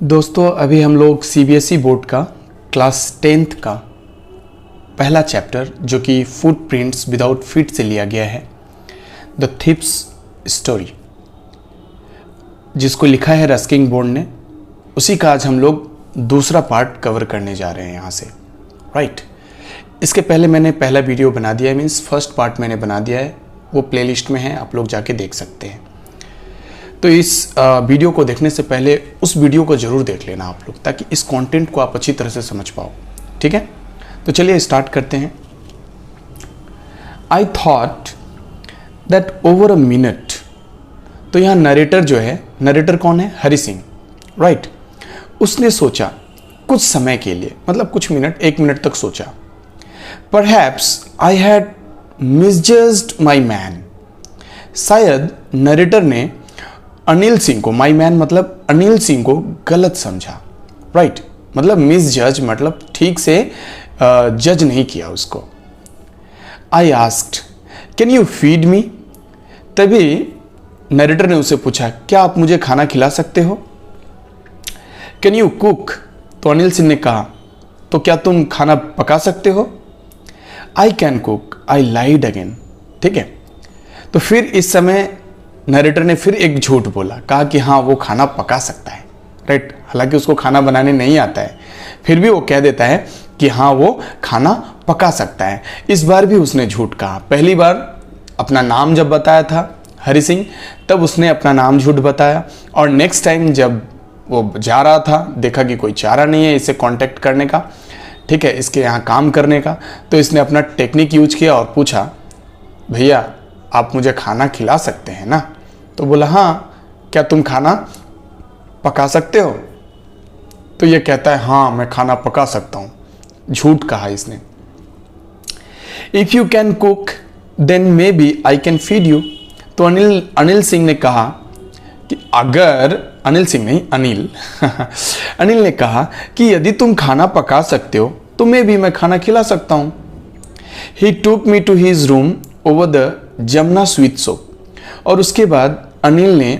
दोस्तों अभी हम लोग सीबीएसई बोर्ड का क्लास 10th का पहला चैप्टर जो कि फुटप्रिंट्स विदाउट फीट से लिया गया है, द थीफ्स स्टोरी, जिसको लिखा है रस्किन बॉन्ड ने, उसी का आज हम लोग दूसरा पार्ट कवर करने जा रहे हैं यहाँ से, राइट। इसके पहले मैंने पहला वीडियो बना दिया है, मीन्स फर्स्ट पार्ट मैंने बना दिया है, वो प्लेलिस्ट में है, आप लोग जाके देख सकते हैं। तो इस वीडियो को देखने से पहले उस वीडियो को ज़रूर देख लेना आप लोग, ताकि इस कंटेंट को आप अच्छी तरह से समझ पाओ, ठीक है। तो चलिए स्टार्ट करते हैं। I thought that over a minute, तो यहाँ नरेटर जो है, नरेटर कौन है? हरि सिंह, राइट। उसने सोचा कुछ समय के लिए, मतलब कुछ मिनट, 1 मिनट तक सोचा। Perhaps I had misjudged my man, शायद नरेटर ने अनिल सिंह को, माई मैन मतलब अनिल सिंह को गलत समझा, राइट। मतलब मिस जज मतलब ठीक से जज नहीं किया उसको। I asked can you feed me, तभी नरेटर ने उसे पूछा क्या आप मुझे खाना खिला सकते हो? कैन यू कुक, तो अनिल सिंह ने कहा तो क्या तुम खाना पका सकते हो? I can cook, I lied again, ठीक है। तो फिर इस समय नरेटर ने फिर एक झूठ बोला, कहा कि हाँ वो खाना पका सकता है, राइट। हालांकि उसको खाना बनाने नहीं आता है, फिर भी वो कह देता है कि हाँ वो खाना पका सकता है। इस बार भी उसने झूठ कहा। पहली बार अपना नाम जब बताया था हरि सिंह, तब उसने अपना नाम झूठ बताया, और नेक्स्ट टाइम जब वो जा रहा था, देखा कि कोई चारा नहीं है इसे कांटेक्ट करने का, ठीक है, इसके यहाँ काम करने का, तो इसने अपना टेक्निक यूज किया और पूछा भैया आप मुझे खाना खिला सकते हैं ना? तो बोला हाँ, क्या तुम खाना पका सकते हो? तो ये कहता है हाँ मैं खाना पका सकता हूं। झूठ कहा इसने। If you can cook then maybe I can feed you, तो अनिल सिंह ने कहा कि अगर, अनिल सिंह नहीं अनिल अनिल ने कहा कि यदि तुम खाना पका सकते हो तो मे बी मैं खाना खिला सकता हूं। He took me to his room over the Jamuna sweet shop, और उसके बाद अनिल ने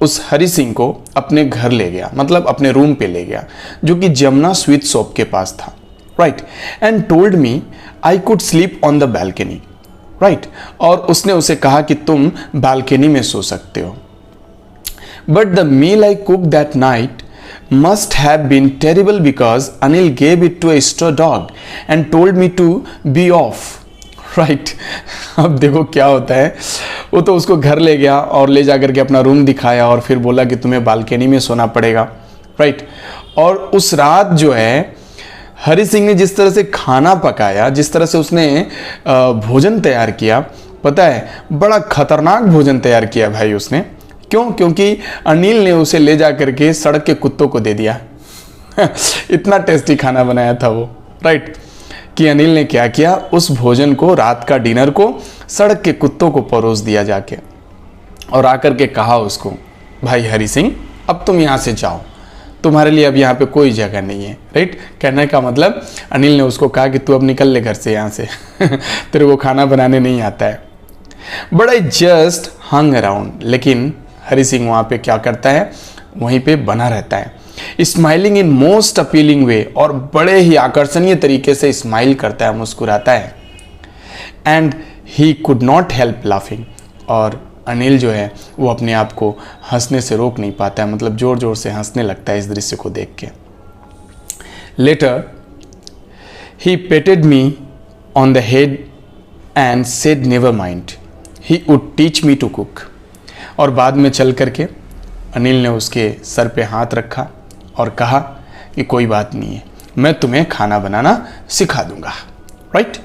उस हरि सिंह को अपने घर ले गया, मतलब अपने रूम पे ले गया, जो कि जमुना स्वीट शॉप के पास था, right. And told me I could sleep on the balcony, right. और उसने उसे कहा कि तुम बालकनी में सो सकते हो। But the meal I cook that night must have been terrible because Anil gave it to a straw dog and told me to be off, right। अब देखो क्या होता है, वो तो उसको घर ले गया और ले जा करके अपना रूम दिखाया और फिर बोला कि तुम्हें बालकनी में सोना पड़ेगा, राइट। और उस रात जो है हरि सिंह ने जिस तरह से खाना पकाया, जिस तरह से उसने भोजन तैयार किया, पता है बड़ा खतरनाक भोजन तैयार किया भाई उसने। क्यों? क्योंकि अनिल ने उसे ले जा करके सड़क के कुत्तों को दे दिया इतना टेस्टी खाना बनाया था वो, राइट। कि अनिल ने क्या किया, उस भोजन को, रात का डिनर को सड़क के कुत्तों को परोस दिया जाके, और आकर के कहा उसको भाई हरि सिंह अब तुम यहाँ से जाओ, तुम्हारे लिए अब यहाँ पे कोई जगह नहीं है, राइट। कहने का मतलब अनिल ने उसको कहा कि तू अब निकल ले घर से यहाँ से तेरे को खाना बनाने नहीं आता है। But I just hung around, लेकिन हरि सिंह वहाँ पे क्या करता है, वहीं पे बना रहता है, स्माइलिंग इन मोस्ट अपीलिंग वे, और बड़े ही आकर्षणीय तरीके से स्माइल करता है, मुस्कुराता है। And he could not help laughing, और अनिल जो है वो अपने आप को हंसने से रोक नहीं पाता है, मतलब जोर जोर से हंसने लगता है इस दृश्य को देख के। Later he patted me on the head and said never mind, he would teach me to cook, और बाद में चल करके अनिल ने उसके सर पे हाथ रखा और कहा कि कोई बात नहीं है, मैं तुम्हें खाना बनाना सिखा दूंगा, right.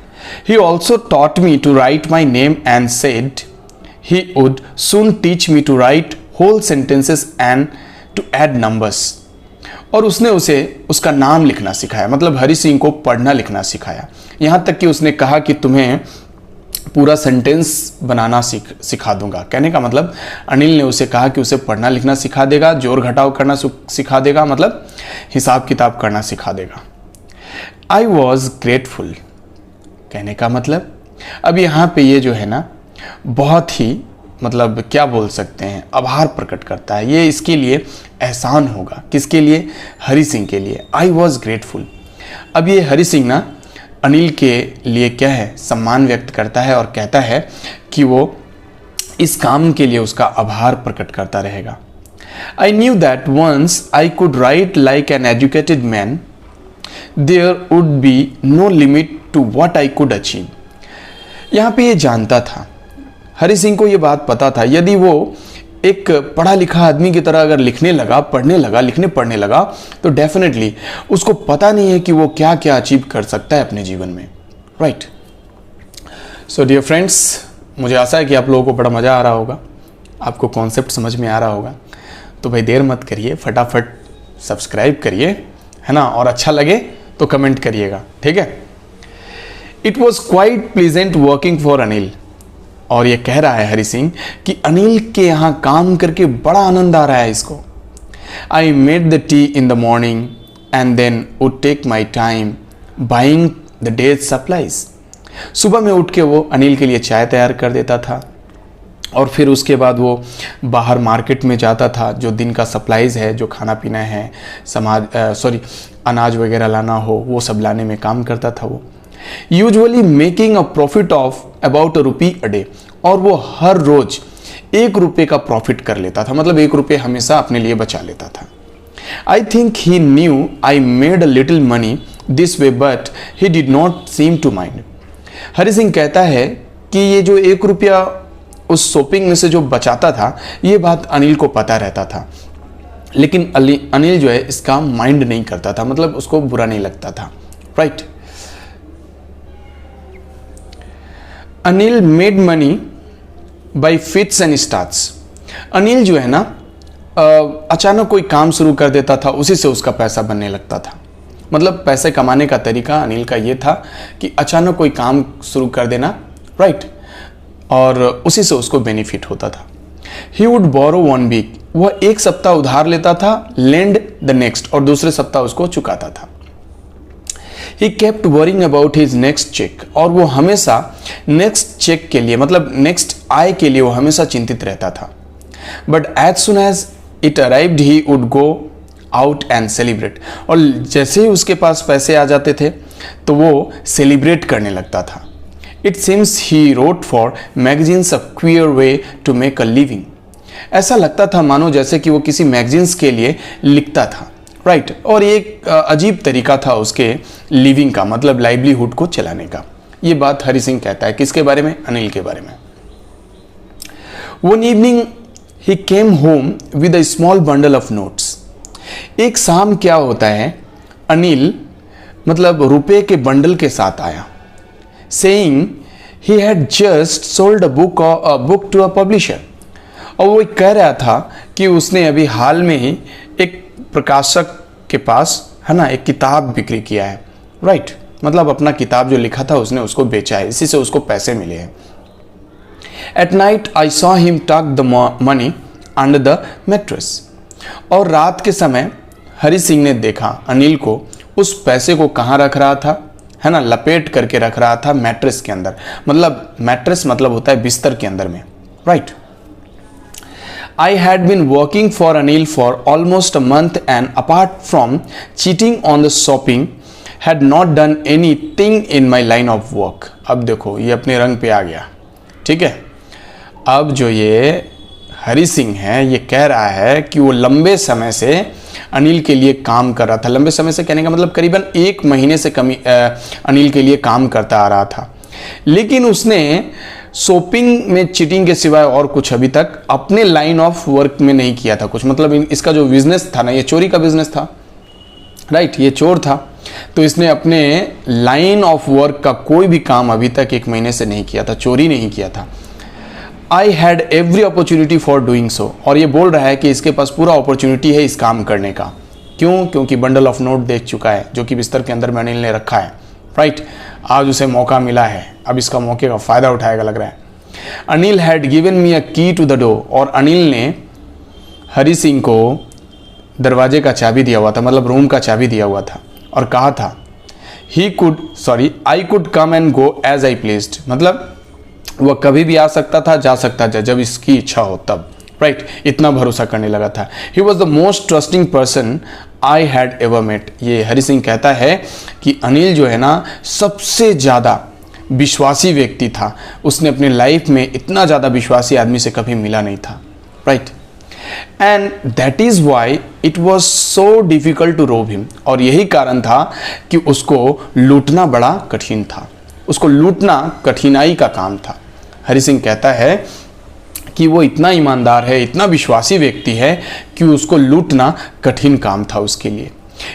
He also taught me to write my name and said he would soon teach me to write whole sentences and to add numbers, और उसने उसे उसका नाम लिखना सिखाया, मतलब हरि सिंह को पढ़ना लिखना सिखाया। यहाँ तक कि उसने कहा कि तुम्हें पूरा सेंटेंस बनाना सिखा दूंगा। कहने का मतलब अनिल ने उसे कहा कि उसे पढ़ना लिखना सिखा देगा, जोड़ घटाव करना सिखा देगा, मतलब हिसाब किताब करना सिखा देगा। आई वॉज ग्रेटफुल, कहने का मतलब अब यहाँ पे ये जो है ना बहुत ही मतलब क्या बोल सकते हैं, आभार प्रकट करता है। ये इसके लिए एहसान होगा। किसके लिए? हरि सिंह के लिए। I was grateful. अब ये हरि सिंह ना अनिल के लिए क्या है, सम्मान व्यक्त करता है और कहता है कि वो इस काम के लिए उसका आभार प्रकट करता रहेगा। I knew that once I could write like an educated man there would be no limit to what I could achieve. यहाँ पे ये जानता था, हरि सिंह को ये बात पता था, यदि वो एक पढ़ा लिखा आदमी की तरह अगर लिखने लगा, पढ़ने लगा, लिखने पढ़ने लगा, तो डेफिनेटली उसको पता नहीं है कि वो क्या क्या अचीव कर सकता है अपने जीवन में। राइट। सो डियर फ्रेंड्स, मुझे आशा है कि आप लोगों को बड़ा मज़ा आ रहा होगा, आपको कॉन्सेप्ट समझ में आ रहा होगा। तो भाई देर मत करिए, फटाफट सब्सक्राइब करिए, है ना, और अच्छा लगे तो कमेंट करिएगा, ठीक है। It was quite pleasant working for Anil. और ये कह रहा है हरि सिंह कि अनिल के यहाँ काम करके बड़ा आनंद आ रहा है इसको। I made the tea in the morning and then would take my time buying the day's supplies. सुबह में उठ के वो अनिल के लिए चाय तैयार कर देता था और फिर उसके बाद वो बाहर मार्केट में जाता था, जो दिन का सप्लाईज है, जो खाना पीना है, अनाज वगैरह लाना हो, वो सब लाने में काम करता था वो। Usually making a profit of about ₹1 a day. और वो हर रोज ₹1 का प्रॉफिट कर लेता था, मतलब ₹1 हमेशा अपने लिए बचा लेता था। I think he knew I made a little money this way but he did not seem to mind. Hari Singh कहता है कि ये जो ₹1 उस शॉपिंग में से जो बचाता था, ये बात अनिल को पता रहता था, लेकिन अनिल जो है इसका माइंड नहीं करता था, मतलब उसको बुरा नहीं लगता था। Right. Anil made money by fits and starts. Anil जो है ना अचानक कोई काम शुरू कर देता था, उसी से उसका पैसा बनने लगता था। मतलब पैसे कमाने का तरीका अनिल का ये था कि अचानक कोई काम शुरू कर देना, राइट, और उसी से उसको बेनिफिट होता था। He would borrow 1 week. वह 1 सप्ताह उधार लेता था, लेंड द नेक्स्ट, और दूसरे सप्ताह उसको चुकाता था। He kept worrying about his next check। और वो हमेशा नेक्स्ट चेक के लिए, मतलब नेक्स्ट आय के लिए वो हमेशा चिंतित रहता था। But as soon as it arrived he would go out and celebrate. और जैसे ही उसके पास पैसे आ जाते थे तो वो सेलिब्रेट करने लगता था। It seems he wrote for magazines a queer way to make a living. ऐसा लगता था मानो जैसे कि वो किसी मैगजीन्स के लिए लिखता था, राइट। और एक अजीब तरीका था उसके लिविंग का, मतलब लाइवलीहुड को चलाने का। ये बात हरि सिंह कहता है। किसके बारे में? अनिल के बारे में। One evening he came home with a small bundle of notes. एक शाम क्या होता है, अनिल मतलब रुपए के बंडल के साथ आया, saying he had just sold a book to a publisher. और वो कह रहा था कि उसने अभी हाल में ही एक प्रकाशक के पास, है ना, एक किताब बिक्री किया है, राइट। मतलब अपना किताब जो लिखा था उसने उसको बेचा है, इसी से उसको पैसे मिले हैं। At night I saw him tuck the money under the mattress. और रात के समय हरि सिंह ने देखा अनिल को उस पैसे को कहाँ रख रहा था, है ना, लपेट करके रख रहा था मैट्रेस के अंदर। मतलब मैट्रेस मतलब होता है बिस्तर के अंदर में, right. I had been working for Anil for almost a month and apart from cheating on the shopping had not done anything in my line of work। अब देखो ये अपने रंग पे आ गया, ठीक है। अब जो ये हरि सिंह है ये कह रहा है कि वो लंबे समय से अनिल के लिए काम कर रहा था। लंबे समय से कहने का मतलब करीबन 1 महीने से अनिल के लिए काम करता आ रहा था, लेकिन उसने शॉपिंग में चीटिंग के सिवाय और कुछ अभी तक अपने लाइन ऑफ वर्क में नहीं किया था कुछ। मतलब इसका जो बिजनेस था ना, ये चोरी का बिजनेस था, राइट, ये चोर था। तो इसने अपने लाइन ऑफ वर्क का कोई भी काम अभी तक 1 महीने से नहीं किया था, चोरी नहीं किया था। I had every opportunity for doing so. और ये बोल रहा है कि इसके पास पूरा अपॉर्चुनिटी है इस काम करने का। क्यों? क्योंकि बंडल ऑफ नोट देख चुका है जो कि बिस्तर के अंदर में अनिल ने रखा है, राइट। आज उसे मौका मिला है, अब इसका मौके का फ़ायदा उठाएगा लग रहा है। अनिल हैड गिवन मी अ की टू द डोर। और अनिल ने हरि सिंह को दरवाजे का चाबी दिया हुआ था, मतलब रूम का चाबी दिया हुआ था, और कहा था I could come and go as I pleased. मतलब वह कभी भी आ सकता था, जा सकता था, जब इसकी इच्छा हो तब, राइट। इतना भरोसा करने लगा था। He was the most trusting person I had ever met. ये हरि सिंह कहता है कि अनिल जो है ना सबसे ज़्यादा विश्वासी व्यक्ति था। उसने अपने लाइफ में इतना ज़्यादा विश्वासी आदमी से कभी मिला नहीं था, right. And that is why it was so difficult to rob him. और यही कारण था कि उसको लूटना बड़ा कठिन था। उसको लूटना कठिनाई का काम था। हरि सिंह कहता है कि वो इतना ईमानदार है, इतना विश्वासी व्यक्ति है कि उसको लूटना कठिन काम था उसके लिए।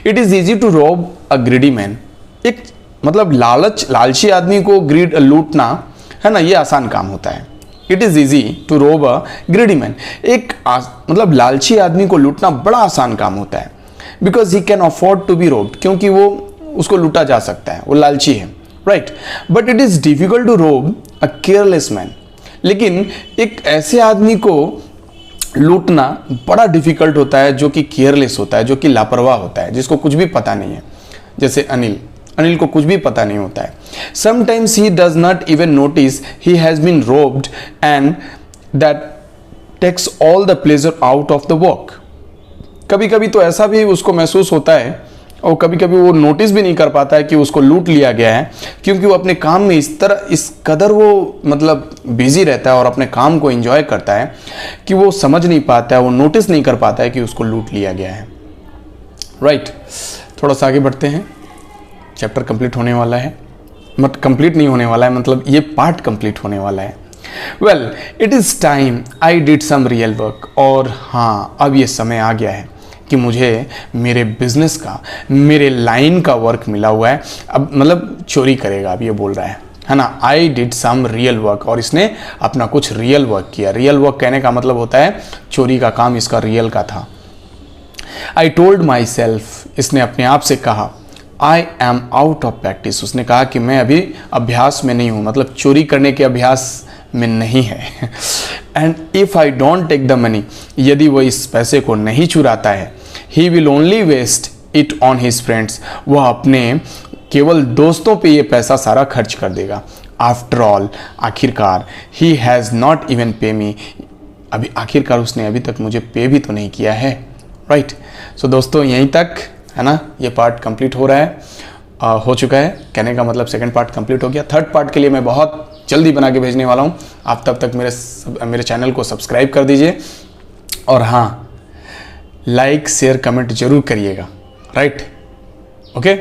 It is easy to rob a greedy man. एक मतलब लालची आदमी को लूटना है ना, ये आसान काम होता है। It is easy to rob a greedy man. मतलब लालची आदमी को लूटना बड़ा आसान काम होता है। Because he can afford to be robbed, क्योंकि वो उसको लूटा जा सकता है, वो लालची है, right. But it is difficult to rob a careless man. लेकिन एक ऐसे आदमी को लूटना बड़ा डिफिकल्ट होता है जो कि केयरलेस होता है, जो कि लापरवाह होता है, जिसको कुछ भी पता नहीं है। जैसे अनिल को कुछ भी पता नहीं होता है। Sometimes he does not even notice he has been robbed and that takes all the pleasure out of the work. कभी कभी तो ऐसा भी उसको महसूस होता है, और कभी कभी वो नोटिस भी नहीं कर पाता है कि उसको लूट लिया गया है, क्योंकि वो अपने काम में इस कदर वो मतलब बिजी रहता है और अपने काम को एंजॉय करता है कि वो समझ नहीं पाता है, वो नोटिस नहीं कर पाता है कि उसको लूट लिया गया है, राइट। थोड़ा सा आगे बढ़ते हैं। चैप्टर कंप्लीट होने वाला है, कंप्लीट नहीं होने वाला है, मतलब ये पार्ट कंप्लीट होने वाला है। Well, it is time I did some real work. और हाँ, अब ये समय आ गया है कि मुझे मेरे बिजनेस का, मेरे लाइन का वर्क मिला हुआ है। अब मतलब चोरी करेगा, अब ये बोल रहा है ना। I did some real work, और इसने अपना कुछ रियल वर्क किया। रियल वर्क कहने का मतलब होता है चोरी का काम इसका रियल का था। आई टोल्ड माई सेल्फ, इसने अपने आप से कहा, I am out of practice. उसने कहा कि मैं अभी अभ्यास में नहीं हूँ, मतलब चोरी करने के अभ्यास में नहीं है। And if I don't take the money, यदि वो इस पैसे को नहीं चुराता है, he will only waste it on his friends, वह अपने केवल दोस्तों पे ये पैसा सारा खर्च कर देगा। आफ्टर ऑल, आखिरकार, ही हैज़ नॉट इवन पे मी, अभी आखिरकार उसने अभी तक मुझे पे भी तो नहीं किया है, राइट। सो दोस्तों, यहीं तक है ना, ये पार्ट कंप्लीट हो रहा है, हो चुका है। कहने का मतलब सेकंड पार्ट कंप्लीट हो गया। थर्ड पार्ट के लिए मैं बहुत जल्दी बना के भेजने वाला हूँ। आप तब तक मेरे चैनल को सब्सक्राइब कर दीजिए, और हाँ, लाइक शेयर कमेंट जरूर करिएगा, राइट। ओके,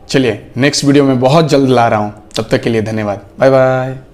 चलिए नेक्स्ट वीडियो में बहुत जल्द ला रहा हूँ। तब तक के लिए धन्यवाद, बाय बाय।